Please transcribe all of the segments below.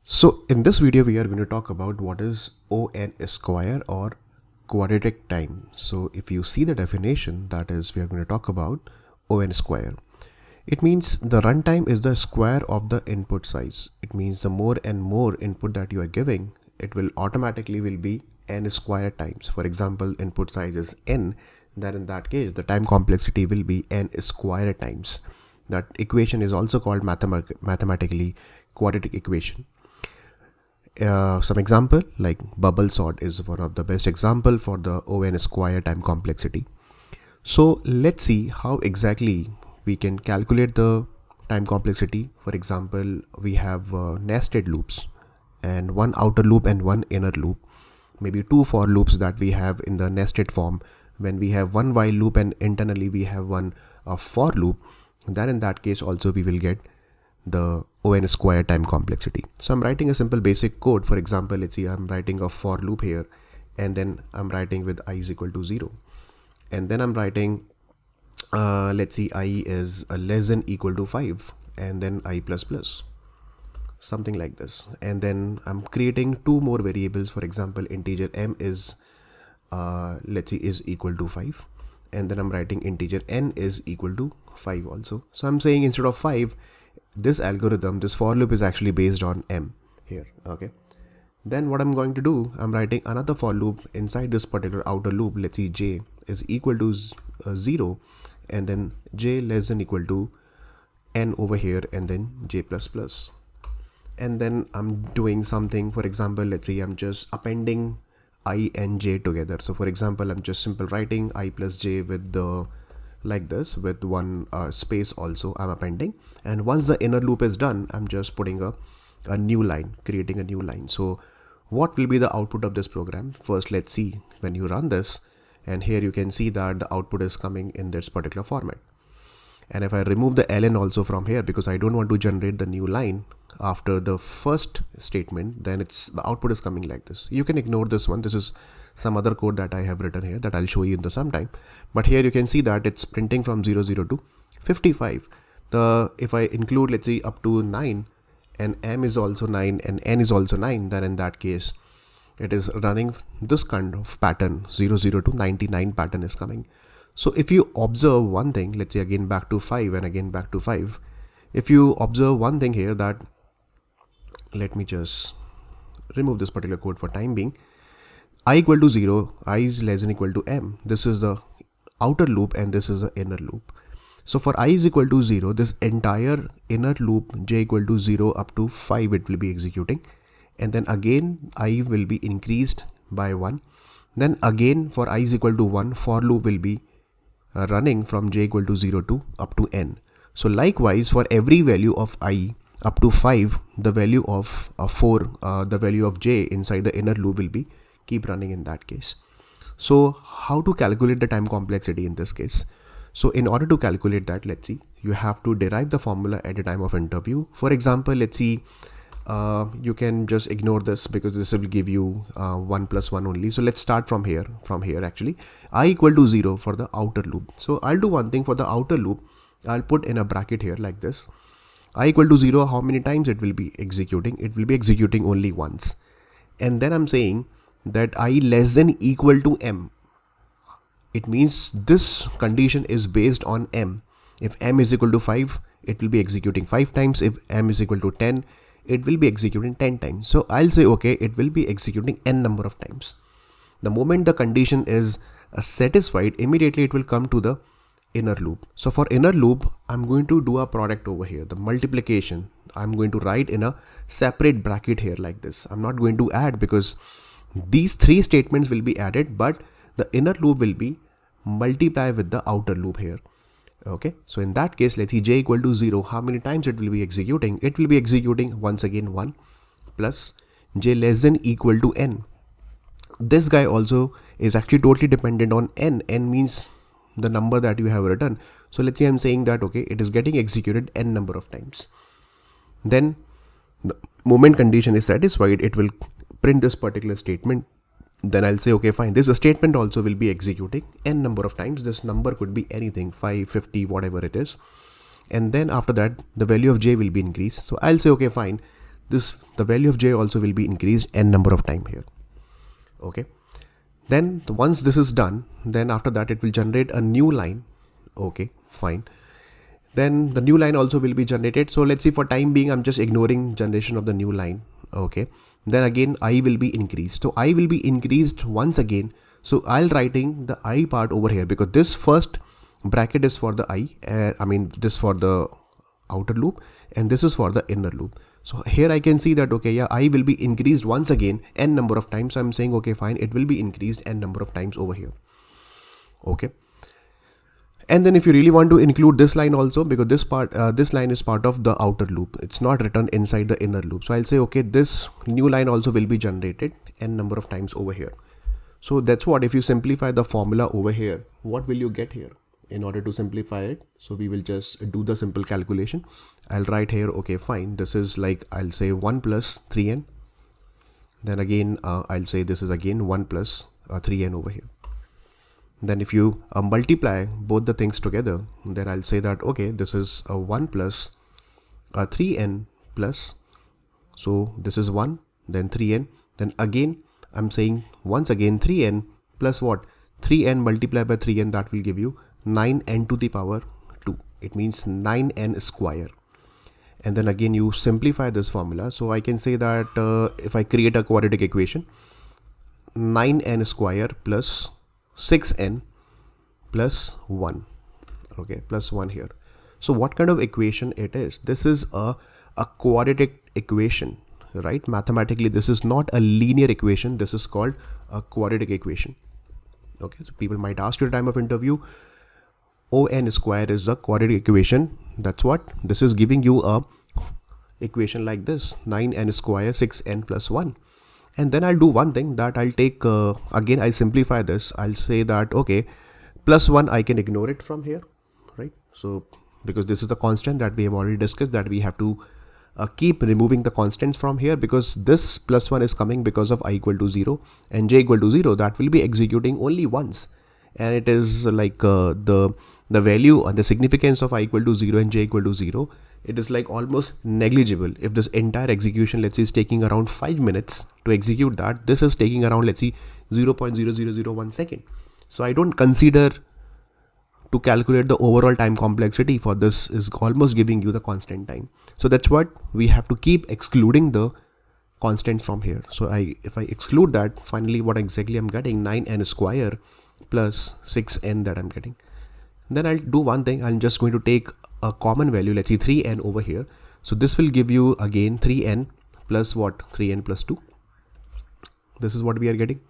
So in this video, we are going to talk about what is ON square or quadratic time. So if you see the definition, that is, we are going to talk about ON square. It means the runtime is the square of the input size. It means the more and more input that you are giving, it will automatically will be n square times. For example, input size is n, then in that case, the time complexity will be n square times. That equation is also called mathematically quadratic equation. Some example like bubble sort is one of the best example for the ON square time complexity. So let's see how exactly we can calculate the time complexity. For example, we have nested loops and one outer loop and one inner loop, maybe two for loops that we have in the nested form. When we have one while loop and internally we have one for loop, then in that case also we will get the ON square time complexity. So I'm writing a simple basic code. For example, let's see, I'm writing a for loop here, and then I'm writing with I is equal to 0. And then I'm writing, let's see, I is less than equal to 5, and then I plus plus, something like this. And then I'm creating two more variables. For example, integer m is, let's see, is equal to 5. And then I'm writing integer n is equal to 5 also. So I'm saying instead of 5, this algorithm, this for loop is actually based on m here. Okay. Then what I'm going to do, I'm writing another for loop inside this particular outer loop. Let's see, j is equal to 0, and then j less than equal to n over here, and then j plus plus. And then I'm doing something. For example, let's say I'm just appending I and j together. So for example, I'm just simple writing I plus j with the like this with one space also I'm appending. And once the inner loop is done, I'm just putting a new line, creating a new line. So what will be the output of this program? First, let's see when you run this, and here you can see that the output is coming in this particular format. And if I remove the ln also from here, because I don't want to generate the new line after the first statement, then the output is coming like this. You can ignore this one. This is some other code that I have written here that I'll show you in the sometime. But here you can see that it's printing from 00 to 55. If I include, let's say, up to 9, and m is also 9 and n is also 9, then in that case it is running this kind of pattern, 00 to 99 pattern is coming. So if you observe one thing, let's say again back to 5 and again back to 5, if you observe one thing here, that let me just remove this particular code for time being. I equal to 0, I is less than equal to m. This is the outer loop and this is the inner loop. So for I is equal to 0, this entire inner loop j equal to 0 up to 5 it will be executing. And then again I will be increased by 1. Then again for I is equal to 1, for loop will be running from j equal to 0 to up to n. So likewise for every value of I up to 5, the value of 4, the value of j inside the inner loop will be keep running in that case. So how to calculate the time complexity in this case? So in order to calculate that, let's see, you have to derive the formula at the time of interview. For example, let's see, you can just ignore this because this will give you 1 plus 1 only. So let's start from here actually. I equal to 0 for the outer loop. So I'll do one thing for the outer loop. I'll put in a bracket here like this. I equal to 0, how many times it will be executing? It will be executing only once. And then I'm saying that I less than equal to m. It means this condition is based on m. If m is equal to 5, it will be executing 5 times. If m is equal to 10, it will be executing 10 times. So I'll say, okay, it will be executing n number of times. The moment the condition is satisfied, immediately it will come to the inner loop. So for inner loop, I'm going to do a product over here, the multiplication. I'm going to write in a separate bracket here like this. I'm not going to add because these three statements will be added, but the inner loop will be multiply with the outer loop here. Okay, so in that case, let's see, j equal to 0, how many times it will be executing? It will be executing once again 1 plus j less than equal to n. This guy also is actually totally dependent on n. N means the number that you have written. So let's say I'm saying that, okay, it is getting executed n number of times. Then the moment condition is satisfied, it will print this particular statement. Then I'll say, okay, fine, this statement also will be executing n number of times. This number could be anything, 5, 50, whatever it is. And then after that, the value of j will be increased. So I'll say, okay, fine, the value of j also will be increased n number of time here. Okay. Then once this is done, then after that it will generate a new line. Okay, fine. Then the new line also will be generated. So let's see, for time being, I'm just ignoring generation of the new line. Okay. Then again, I will be increased. So I will be increased once again. So I'll writing the I part over here, because this first bracket is for the I, this for the outer loop, and this is for the inner loop. So here I can see that, okay, yeah, I will be increased once again n number of times. So I'm saying, okay, fine, it will be increased n number of times over here. Okay. And then if you really want to include this line also, because this line is part of the outer loop, it's not written inside the inner loop. So I'll say, okay, this new line also will be generated n number of times over here. So that's what, if you simplify the formula over here, what will you get here? In order to simplify it, so we will just do the simple calculation. I'll write here, okay, fine, this is like, I'll say 1 plus 3n. Then again, I'll say this is again 1 plus 3n over here. Then if you multiply both the things together, then I'll say that, okay, this is 1 plus 3n plus, so this is 1, then 3n, then again I'm saying once again 3n plus what, 3n multiplied by 3n, that will give you 9n to the power 2. It means 9n square. And then again you simplify this formula. So I can say that if I create a quadratic equation, 9n square plus 6n plus 1. Okay, plus 1 here. So what kind of equation it is? This is a quadratic equation, right? Mathematically, this is not a linear equation. This is called a quadratic equation. Okay, so people might ask you at the time of interview, ON square is the quadratic equation. That's what this is giving you, a equation like this, 9n square 6n plus 1. And then I'll do one thing, that I'll take again I simplify this. I'll say that, okay, plus 1, I can ignore it from here, right? So because this is the constant that we have already discussed, that we have to keep removing the constants from here, because this plus 1 is coming because of I equal to 0 and j equal to 0. That will be executing only once, and it is like the value and the significance of I equal to 0 and j equal to 0, it is like almost negligible. If this entire execution, let's say, is taking around 5 minutes to execute that, this is taking around, let's see, 0.0001 second. So I don't consider to calculate the overall time complexity for this is almost giving you the constant time. So that's what we have to keep excluding the constant from here. So if I exclude that, finally what exactly I'm getting, 9n square plus 6n that I'm getting. Then I'll do one thing, I'm just going to take a common value, let's see, 3n over here. So this will give you again 3n plus what, 3n plus 2. This is what we are getting,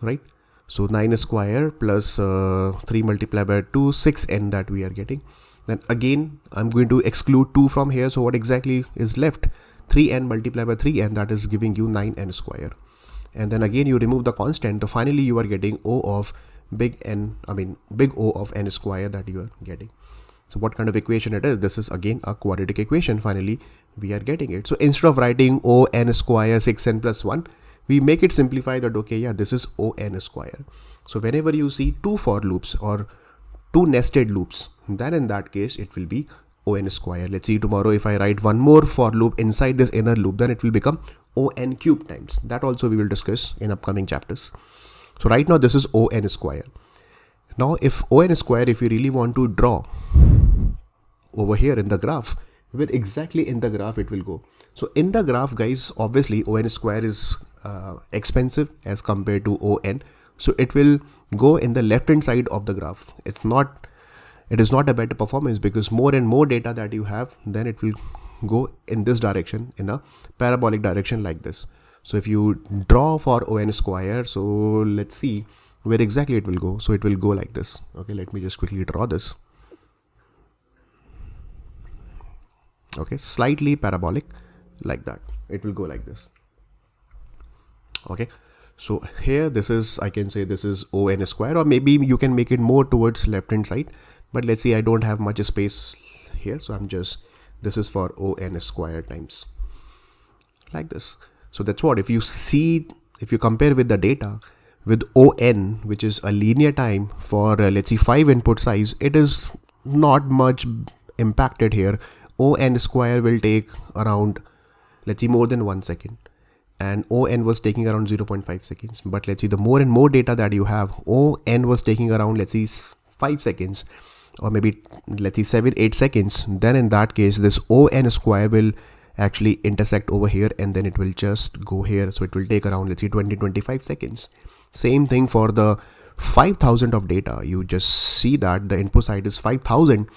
right? So 9 square plus 3 multiplied by 2, 6n that we are getting. Then again, I'm going to exclude 2 from here. So what exactly is left? 3n multiplied by 3n, that is giving you 9n square. And then again, you remove the constant. So finally, you are getting O of big O of n square that you are getting. So what kind of equation it is? This is again a quadratic equation. Finally, we are getting it. So instead of writing O n square 6n plus 1, we make it simplify that, okay, yeah, this is O n square. So whenever you see 2 for loops or 2 nested loops, then in that case, it will be O n square. Let's see, tomorrow if I write one more for loop inside this inner loop, then it will become O n cube times. That also we will discuss in upcoming chapters. So right now, this is O n square. Now, if O n square, if you really want to draw over here in the graph, where exactly in the graph it will go. So in the graph, guys, obviously O n square is expensive as compared to O n. So it will go in the left hand side of the graph. It is not a better performance, because more and more data that you have, then it will go in this direction, in a parabolic direction like this. So if you draw for O n square, so let's see where exactly it will go. So it will go like this. Okay, let me just quickly draw this. Okay, slightly parabolic like that. It will go like this. Okay, so here this is, I can say this is O n square, or maybe you can make it more towards left hand side. But let's see, I don't have much space here. So I'm just, this is for O n square times like this. So that's what, if you see, if you compare with the data with O n, which is a linear time for let's see 5 input size, it is not much impacted here. O n square will take around, let's see, more than 1 second, and ON was taking around 0.5 seconds. But let's see, the more and more data that you have, ON was taking around, let's see, 5 seconds, or maybe let's see 7-8 seconds, then in that case this ON square will actually intersect over here, and then it will just go here. So it will take around, let's see, 20-25 seconds. Same thing for the 5000 of data. You just see that the input side is 5000,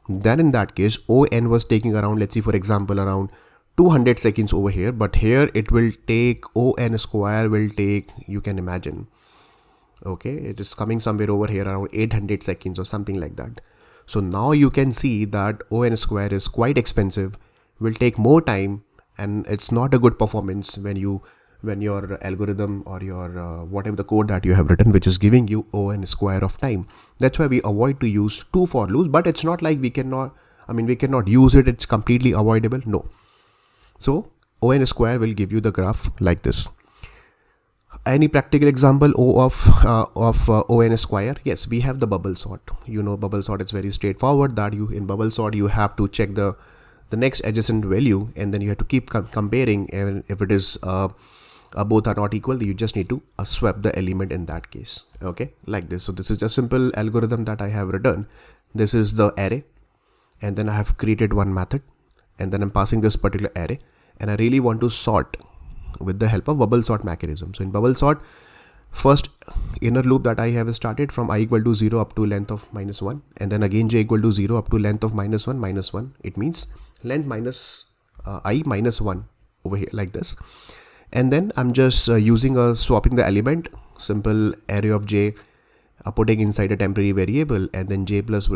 then in that case ON was taking around, let's see, for example, around 200 seconds over here, but here it will take, ON square will take, you can imagine, okay, it is coming somewhere over here around 800 seconds or something like that. So now you can see that ON square is quite expensive, will take more time, and it's not a good performance when your algorithm or your whatever the code that you have written, which is giving you ON square of time. That's why we avoid to use 2 for loops, but it's not like we cannot use it, it's completely avoidable, no. So ON square will give you the graph like this. Any practical example of ON square? Yes, we have the bubble sort. You know, bubble sort is very straightforward, that in bubble sort you have to check the next adjacent value, and then you have to keep comparing, and if it is both are not equal, you just need to swap the element in that case, okay, like this. So this is a simple algorithm that I have written. This is the array, and then I have created one method, and then I'm passing this particular array, and I really want to sort with the help of bubble sort mechanism. So in bubble sort, first inner loop that I have started from I equal to 0 up to length of -1, and then again j equal to 0 up to length of -1. It means length minus I minus 1 over here, like this. And then I'm just swapping the element, simple array of j, putting inside a temporary variable, and then j plus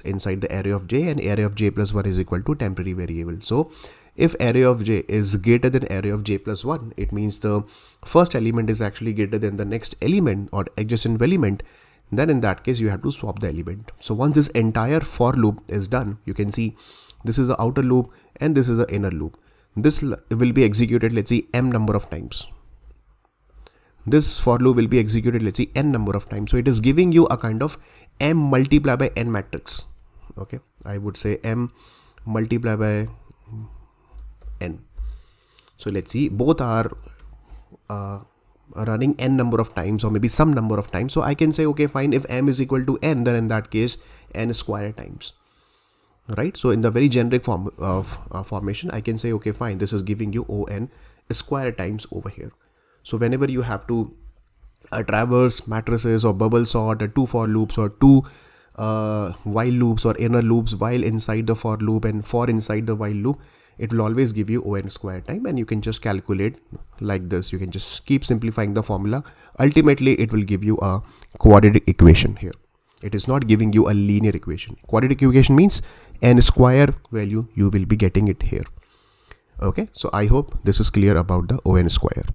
inside the array of j, and array of j plus 1 is equal to temporary variable. So if array of j is greater than array of j plus 1, it means the first element is actually greater than the next element or adjacent element. Then in that case you have to swap the element. So once this entire for loop is done, you can see this is the outer loop and this is the inner loop. This will be executed, let's see, m number of times. This for loop will be executed, let's see, n number of times. So it is giving you a kind of m multiplied by n matrix. Okay, I would say m multiplied by n. So let's see, both are running n number of times, or maybe some number of times. So I can say, okay, fine, if m is equal to n, then in that case n square times, right? So in the very generic form of formation, I can say, okay, fine, this is giving you ON square times over here. So whenever you have to traverse matrices or bubble sort, or 2 for loops, or 2 while loops or inner loops, while inside the for loop and for inside the while loop, it will always give you ON square time, and you can just calculate like this. You can just keep simplifying the formula. Ultimately, it will give you a quadratic equation here. It is not giving you a linear equation. Quadratic equation means n square value, you will be getting it here. Okay, so I hope this is clear about the ON square.